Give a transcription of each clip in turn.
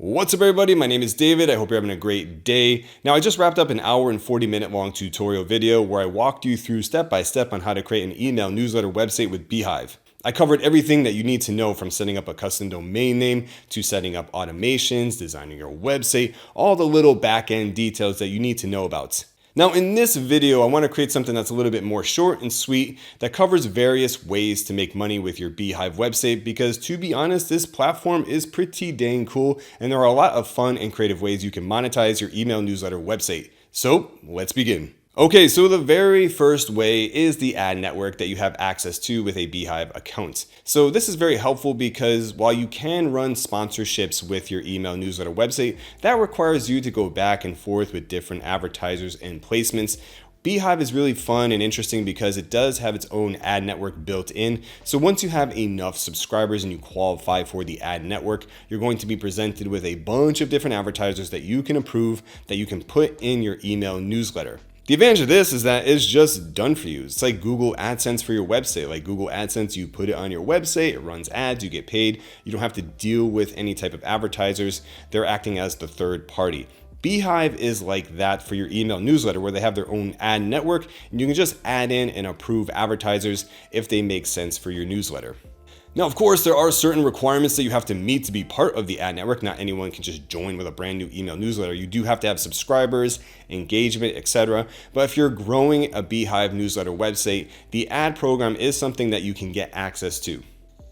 What's up everybody, my name is David. I hope you're having a great day. Now I just wrapped up an hour and 40-minute long tutorial video where I walked you through step by step on how to create an email newsletter website with Beehiiv. I covered everything that you need to know from setting up a custom domain name to setting up automations, designing your website, all the little back-end details that you need to know about. Now in this video, I want to create something that's a little bit more short and sweet that covers various ways to make money with your Beehiiv website because to be honest, this platform is pretty dang cool and there are a lot of fun and creative ways you can monetize your email newsletter website. So let's begin. Okay, so the very first way is the ad network that you have access to with a Beehiiv account. So this is very helpful because while you can run sponsorships with your email newsletter website, that requires you to go back and forth with different advertisers and placements. Beehiiv is really fun and interesting because it does have its own ad network built in. So once you have enough subscribers and you qualify for the ad network, you're going to be presented with a bunch of different advertisers that you can approve that you can put in your email newsletter. The advantage of this is that it's just done for you. It's like Google AdSense for your website. Like Google AdSense, you put it on your website, it runs ads, you get paid. You don't have to deal with any type of advertisers. They're acting as the third party. Beehiiv is like that for your email newsletter where they have their own ad network and you can just add in and approve advertisers if they make sense for your newsletter. Now, of course, there are certain requirements that you have to meet to be part of the ad network. Not anyone can just join with a brand new email newsletter. You do have to have subscribers, engagement, etc. But if you're growing a Beehiiv newsletter website, the ad program is something that you can get access to.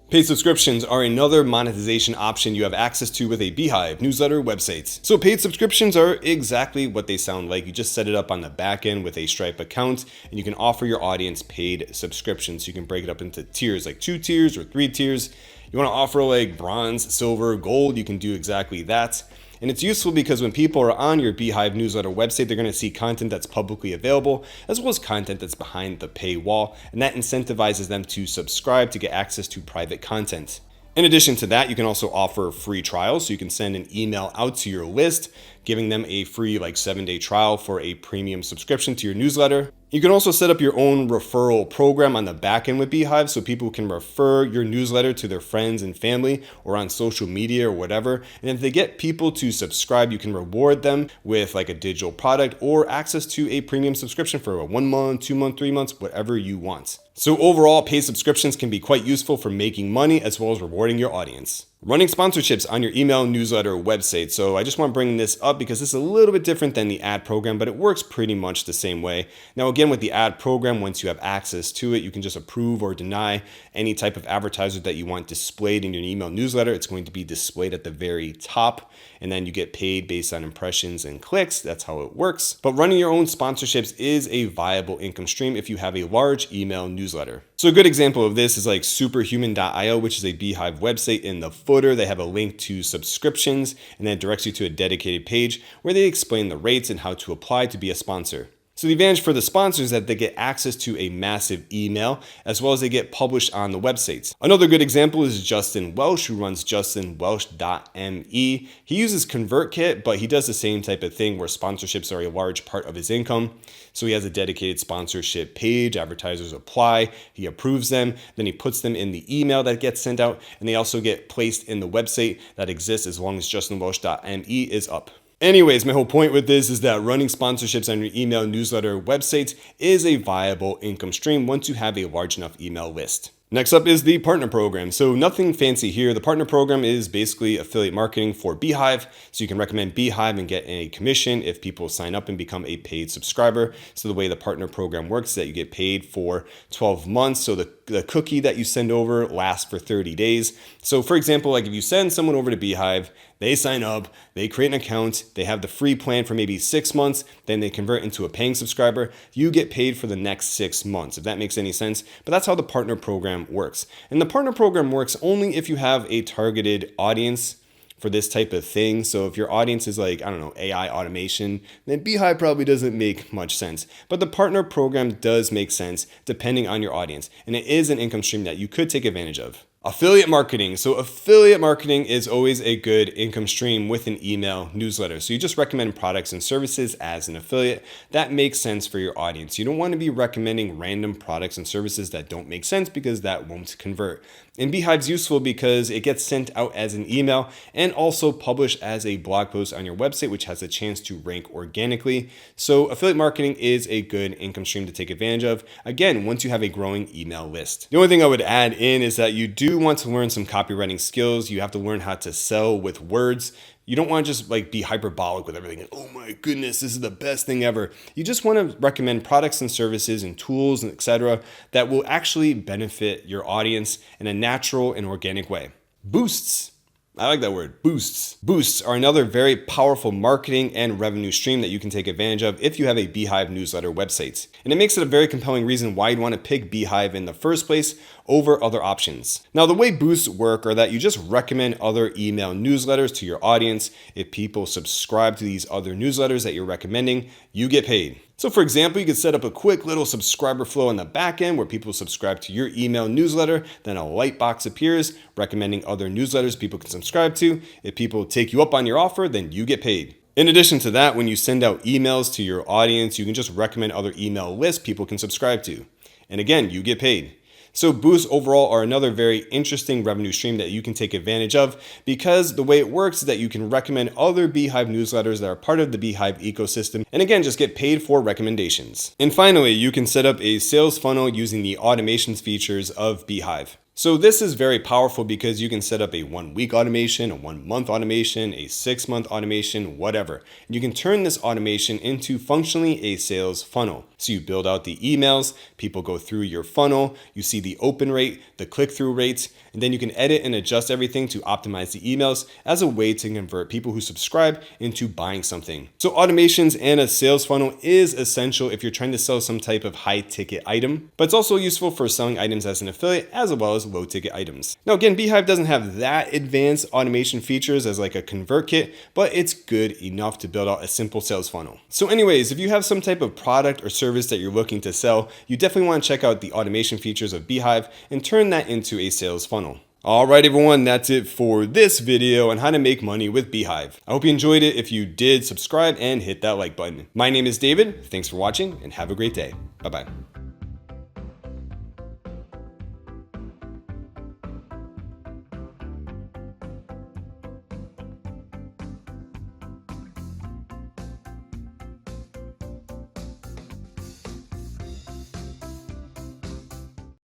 Paid subscriptions are another monetization option you have access to with a Beehiiv newsletter website. So paid subscriptions are exactly what they sound like. You just set it up on the back end with a Stripe account and you can offer your audience paid subscriptions. You can break it up into tiers, like 2 tiers or 3 tiers. You want to offer like bronze, silver, gold, you can do exactly that. And it's useful because when people are on your Beehiiv newsletter website, they're going to see content that's publicly available, as well as content that's behind the paywall, and that incentivizes them to subscribe to get access to private content. In addition to that, you can also offer free trials, so you can send an email out to your list, giving them a free 7-day trial for a premium subscription to your newsletter. You can also set up your own referral program on the back end with Beehiiv so people can refer your newsletter to their friends and family or on social media or whatever. And if they get people to subscribe, you can reward them with a digital product or access to a premium subscription for 1 month, 2 months, 3 months, whatever you want. So overall, paid subscriptions can be quite useful for making money as well as rewarding your audience. Running sponsorships on your email newsletter website. So I just want to bring this up because this is a little bit different than the ad program, but it works pretty much the same way. Now again, with the ad program, once you have access to it, you can just approve or deny any type of advertiser that you want displayed in your email newsletter. It's going to be displayed at the very top, and then you get paid based on impressions and clicks. That's how it works. But running your own sponsorships is a viable income stream if you have a large email newsletter. So a good example of this is like superhuman.io, which is a Beehiiv website. In the footer, they have a link to subscriptions, and then it directs you to a dedicated page where they explain the rates and how to apply to be a sponsor. So the advantage for the sponsors is that they get access to a massive email as well as they get published on the websites. Another good example is Justin Welsh, who runs justinwelsh.me. He uses ConvertKit, but he does the same type of thing where sponsorships are a large part of his income. So he has a dedicated sponsorship page, advertisers apply, he approves them, then he puts them in the email that gets sent out, and they also get placed in the website that exists as long as justinwelsh.me is up. Anyways, my whole point with this is that running sponsorships on your email newsletter website is a viable income stream once you have a large enough email list. Next up is the partner program. So nothing fancy here. The partner program is basically affiliate marketing for Beehiiv. So you can recommend Beehiiv and get a commission if people sign up and become a paid subscriber. So the way the partner program works is that you get paid for 12 months. So the cookie that you send over lasts for 30 days. So for example, if you send someone over to Beehiiv, they sign up, they create an account, they have the free plan for maybe 6 months, then they convert into a paying subscriber, you get paid for the next 6 months, if that makes any sense. But that's how the partner program works. And the partner program works only if you have a targeted audience for this type of thing. So if your audience is AI automation, then Beehiiv probably doesn't make much sense. But the partner program does make sense depending on your audience. And it is an income stream that you could take advantage of. Affiliate marketing. So affiliate marketing is always a good income stream with an email newsletter. So you just recommend products and services as an affiliate. That makes sense for your audience. You don't want to be recommending random products and services that don't make sense because that won't convert. And Beehiiv's useful because it gets sent out as an email and also published as a blog post on your website, which has a chance to rank organically. So affiliate marketing is a good income stream to take advantage of. Again, once you have a growing email list. The only thing I would add in is that you do want to learn some copywriting skills. You have to learn how to sell with words. You don't want to just be hyperbolic with everything. Oh my goodness, this is the best thing ever. You just want to recommend products and services and tools and etc. that will actually benefit your audience in a natural and organic way. Boosts. I like that word, boosts. Boosts are another very powerful marketing and revenue stream that you can take advantage of if you have a Beehiiv newsletter website. And it makes it a very compelling reason why you'd want to pick Beehiiv in the first place over other options. Now, the way boosts work are that you just recommend other email newsletters to your audience. If people subscribe to these other newsletters that you're recommending, you get paid. So for example, you could set up a quick little subscriber flow on the back end where people subscribe to your email newsletter, then a light box appears recommending other newsletters people can subscribe to. If people take you up on your offer, then you get paid. In addition to that, when you send out emails to your audience, you can just recommend other email lists people can subscribe to. And again, you get paid. So boosts overall are another very interesting revenue stream that you can take advantage of because the way it works is that you can recommend other Beehiiv newsletters that are part of the Beehiiv ecosystem and again, just get paid for recommendations. And finally, you can set up a sales funnel using the automations features of Beehiiv. So this is very powerful because you can set up a 1 week automation, a 1 month automation, a 6 month automation, whatever. And you can turn this automation into functionally a sales funnel. So you build out the emails, people go through your funnel, you see the open rate, the click-through rates, and then you can edit and adjust everything to optimize the emails as a way to convert people who subscribe into buying something. So automations and a sales funnel is essential if you're trying to sell some type of high ticket item, but it's also useful for selling items as an affiliate as well as low ticket items. Now again, Beehiiv doesn't have that advanced automation features as like a ConvertKit, but it's good enough to build out a simple sales funnel. So anyways, if you have some type of product or service that you're looking to sell, you definitely want to check out the automation features of Beehiiv and turn that into a sales funnel. All right, everyone, that's it for this video on how to make money with Beehiiv. I hope you enjoyed it. If you did, subscribe and hit that like button. My name is David. Thanks for watching and have a great day. Bye-bye.